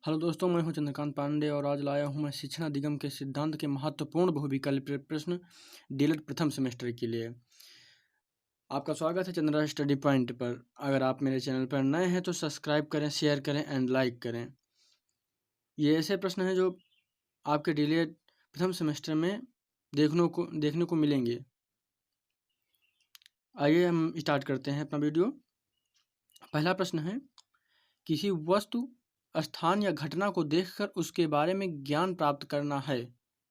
Hello दोस्तों, मैं हूं चंद्रकांत पांडे और आज लाया हूं मैं शिक्षण अधिगम के सिद्धांत के महत्वपूर्ण बहुविकल्पीय प्रश्न डीएलएड प्रथम सेमेस्टर के लिए। आपका स्वागत है चंद्रा स्टडी पॉइंट पर। अगर आप मेरे चैनल पर नए हैं तो सब्सक्राइब करें, शेयर करें एंड लाइक करें। ये ऐसे प्रश्न हैं जो आपके डीएलएड प्रथम सेमेस्टर में देखने को मिलेंगे। आइए हम स्टार्ट करते हैं अपना वीडियो। पहला प्रश्न है, किसी वस्तु, स्थान या घटना को देखकर उसके बारे में ज्ञान प्राप्त करना है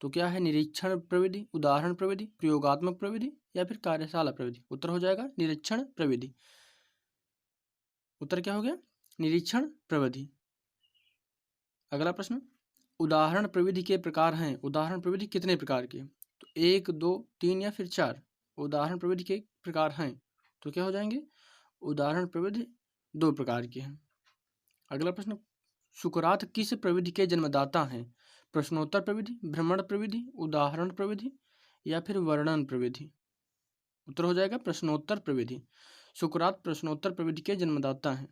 तो क्या है? निरीक्षण प्रविधि, उदाहरण प्रविधि, प्रयोगात्मक प्रविधि या फिर कार्यशाला प्रविधि। उत्तर हो जाएगा निरीक्षण प्रविधि। उत्तर क्या हो गया? निरीक्षण प्रविधि। अगला प्रश्न, उदाहरण प्रविधि के प्रकार हैं। उदाहरण प्रविधि कितने प्रकार के? तो 1, 2, 3 या फिर 4 उदाहरण प्रविधि के प्रकार हैं तो क्या हो जाएंगे? उदाहरण प्रविधि 2 प्रकार के हैं। अगला प्रश्न, सुकरात किस प्रविधि के जन्मदाता हैं? प्रश्नोत्तर प्रविधि, भ्रमण प्रविधि, उदाहरण प्रविधि या फिर वर्णन प्रविधि। उत्तर हो जाएगा प्रश्नोत्तर प्रविधि। सुकरात प्रश्नोत्तर प्रविधि के जन्मदाता हैं।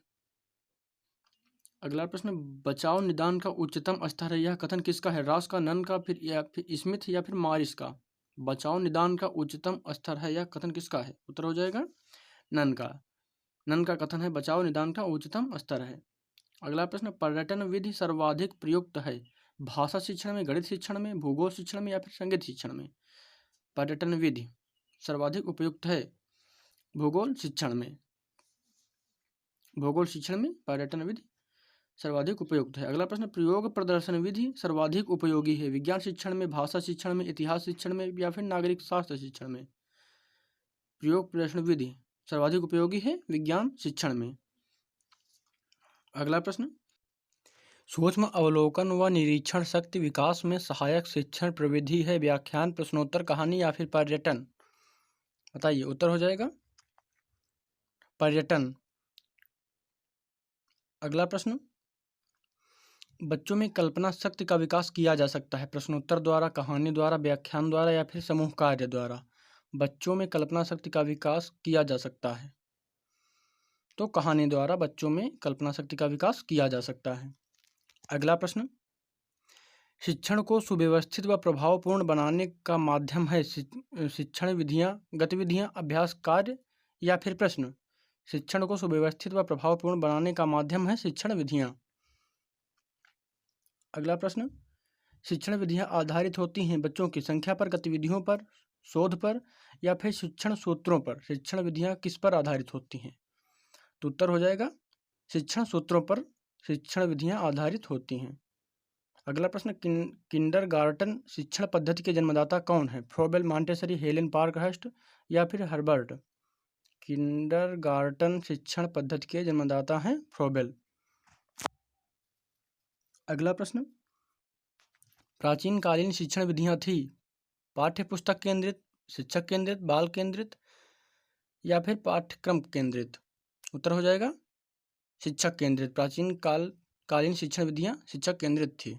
अगला प्रश्न, बचाव निदान का उच्चतम स्तर है, यह कथन किसका है? रॉस का, नन का, फिर स्मिथ या फिर मॉरिस का। बचाव निदान का उच्चतम स्तर है, यह कथन किसका है? उत्तर हो जाएगा नन का। नन का कथन है बचाव निदान का उच्चतम स्तर है। अगला प्रश्न, पर्यटन विधि सर्वाधिक प्रयुक्त है भाषा शिक्षण में, गणित शिक्षण में, भूगोल शिक्षण में या फिर संगीत शिक्षण में। पर्यटन विधि सर्वाधिक उपयुक्त है भूगोल शिक्षण में। भूगोल शिक्षण में पर्यटन विधि सर्वाधिक उपयुक्त है। अगला प्रश्न, प्रयोग प्रदर्शन विधि सर्वाधिक उपयोगी है विज्ञान शिक्षण में, भाषा शिक्षण में, इतिहास शिक्षण में या फिर नागरिक शास्त्र शिक्षण में। प्रयोग प्रदर्शन विधि सर्वाधिक उपयोगी है विज्ञान शिक्षण में। अगला प्रश्न, सूक्ष्म अवलोकन व निरीक्षण शक्ति विकास में सहायक शिक्षण प्रविधि है व्याख्यान, प्रश्नोत्तर, कहानी या फिर पर्यटन। बताइए। उत्तर हो जाएगा पर्यटन। अगला प्रश्न, बच्चों में कल्पना शक्ति का विकास किया जा सकता है प्रश्नोत्तर द्वारा, कहानी द्वारा, व्याख्यान द्वारा या फिर समूह कार्य द्वारा। बच्चों में कल्पना शक्ति का विकास किया जा सकता है तो कहानी द्वारा बच्चों में कल्पना शक्ति का विकास किया जा सकता है। अगला प्रश्न, शिक्षण को सुव्यवस्थित व प्रभावपूर्ण बनाने का माध्यम है शिक्षण विधियां, गतिविधियां, अभ्यास, कार्य या फिर प्रश्न। शिक्षण को सुव्यवस्थित व प्रभावपूर्ण बनाने का माध्यम है शिक्षण विधियां। अगला प्रश्न, शिक्षण विधियां आधारित होती हैं बच्चों की संख्या पर, गतिविधियों पर, शोध पर या फिर शिक्षण सूत्रों पर। शिक्षण विधियां किस पर आधारित होती हैं? तो उत्तर हो जाएगा शिक्षण सूत्रों पर शिक्षण विधियां आधारित होती हैं। अगला प्रश्न, किंडरगार्टन शिक्षण पद्धति के जन्मदाता कौन है? फ्रोबेल, मॉन्टेसरी, हेलेन पार्कहर्स्ट या फिर हर्बर्ट। किंडरगार्टन शिक्षण पद्धति के जन्मदाता हैं फ्रोबेल। अगला प्रश्न, प्राचीन कालीन शिक्षण विधियां थी पाठ्य पुस्तक केंद्रित, शिक्षक केंद्रित, बाल केंद्रित या फिर पाठ्यक्रम केंद्रित। उत्तर हो जाएगा शिक्षक केंद्रित। प्राचीन कालीन शिक्षण विधियां शिक्षक केंद्रित थी।